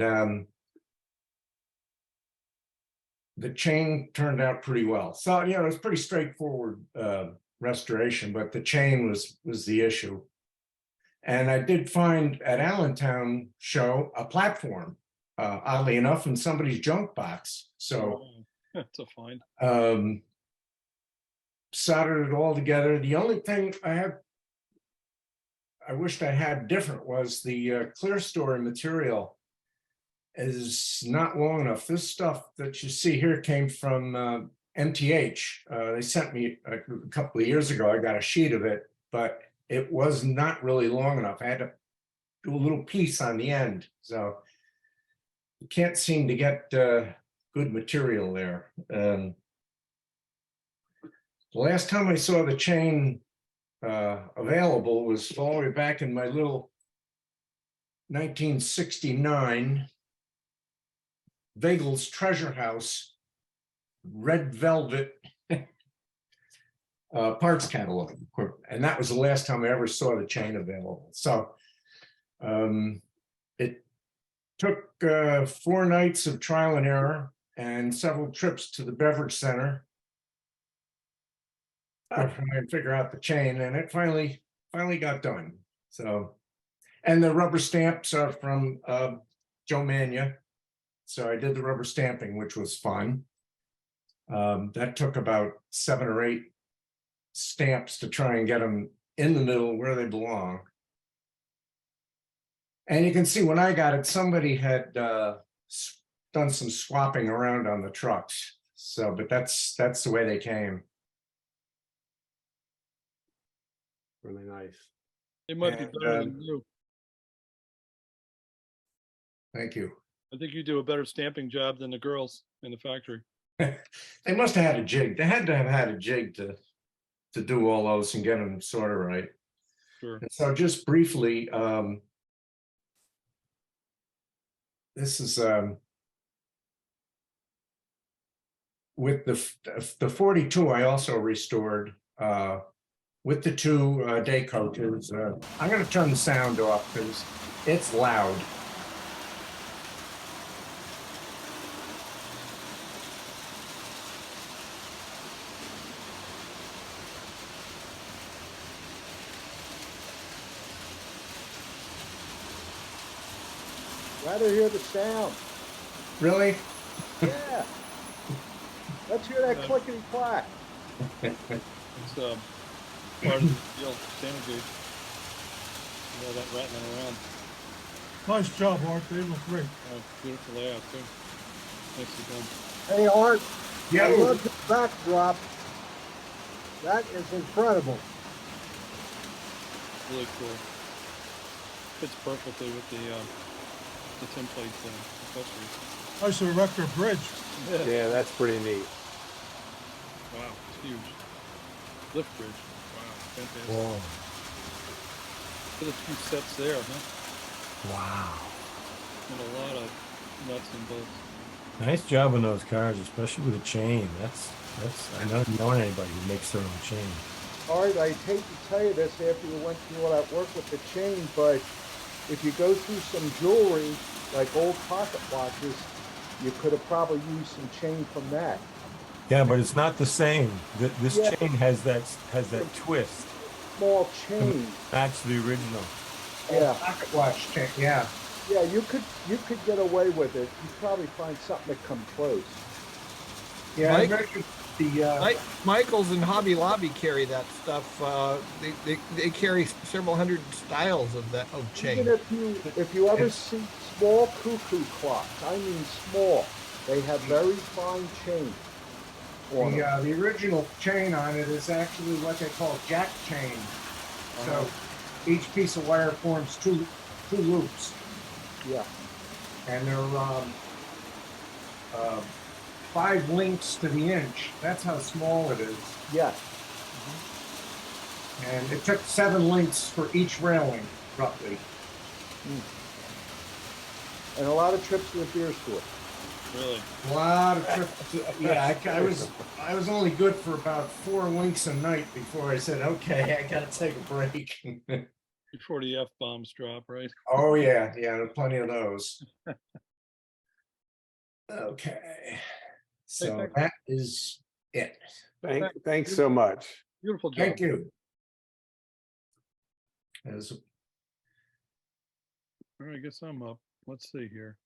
S7: the chain turned out pretty well. So, it was pretty straightforward restoration, but the chain was the issue. And I did find at Allentown show a platform, oddly enough, in somebody's junk box. So
S1: that's a find.
S7: Soldered it all together. The only thing I wished I had different was the clear story material is not long enough. This stuff that you see here came from MTH. They sent me a couple of years ago. I got a sheet of it, but it was not really long enough. I had to do a little piece on the end. So you can't seem to get good material there. The last time I saw the chain available was all the way back in my little 1969 Weigel's Treasure House red velvet parts catalog. And that was the last time I ever saw the chain available. So it took 4 nights of trial and error and several trips to the beverage center to try and figure out the chain, and it finally got done. So, and the rubber stamps are from Joe Mania. So I did the rubber stamping, which was fun. That took about 7 or 8 stamps to try and get them in the middle where they belong. And you can see when I got it, somebody had done some swapping around on the trucks. So, but that's the way they came.
S2: Really nice.
S1: It might be
S7: And,
S1: better than you.
S7: Thank you.
S1: I think you do a better stamping job than the girls in the factory.
S7: They must have had a jig. They had to have had a jig to do all those and get them sort of right.
S1: Sure.
S7: And so just briefly, this is with the 42 I also restored with the 2 day coaches. I'm going to turn the sound off because it's loud.
S13: Rather hear the sound.
S7: Really?
S13: Yeah. Let's hear that clickety clack.
S1: It's part of the deal, standard gauge. All that rattling around.
S8: Nice job, Art. They look great.
S1: Beautiful layout too. Nicely done.
S13: Hey, Art.
S7: Yeah.
S13: I love the backdrop. That is incredible.
S1: Really cool. Fits perfectly with the template accessories.
S8: Nice erector bridge.
S2: Yeah, that's pretty neat.
S1: Wow, it's huge. Lift bridge. Wow, fantastic.
S7: Whoa.
S1: Put a few sets there, huh?
S7: Wow.
S1: And a lot of nuts and bolts.
S7: Nice job on those cars, especially with a chain. That's I don't know anybody who makes their own chain.
S13: Art, I hate to tell you this after you went through all that work with the chain, but if you go through some jewelry, like old pocket watches, you could have probably used some chain from that.
S7: Yeah, but it's not the same. This
S13: Yeah.
S7: chain has that twist.
S13: Small chain.
S7: That's the original.
S13: Yeah.
S7: Pocket watch chain. Yeah.
S13: Yeah, you could get away with it. You'd probably find something that come close.
S7: Yeah.
S19: Mike?
S7: I measured the
S19: Michaels and Hobby Lobby carry that stuff. They carry several hundred styles of chain.
S13: Even if you ever see small cuckoo clocks, I mean small, they have very fine chain on them.
S7: the original chain on it is actually what they call jack chain. So each piece of wire forms two loops.
S13: Yeah.
S7: And they're 5 links to the inch. That's how small it is.
S13: Yeah.
S7: And it took 7 links for each railing, roughly.
S13: And a lot of trips to the beer store.
S1: Really?
S7: A lot of trips. Yeah, I was only good for about 4 links a night before I said, okay, I gotta take a break.
S1: Before the F-bombs drop, right?
S7: Oh yeah, there are plenty of those. Okay, so that is it.
S2: Thanks so much.
S1: Beautiful job.
S7: Thank you.
S1: All right, I guess I'm up. Let's see here.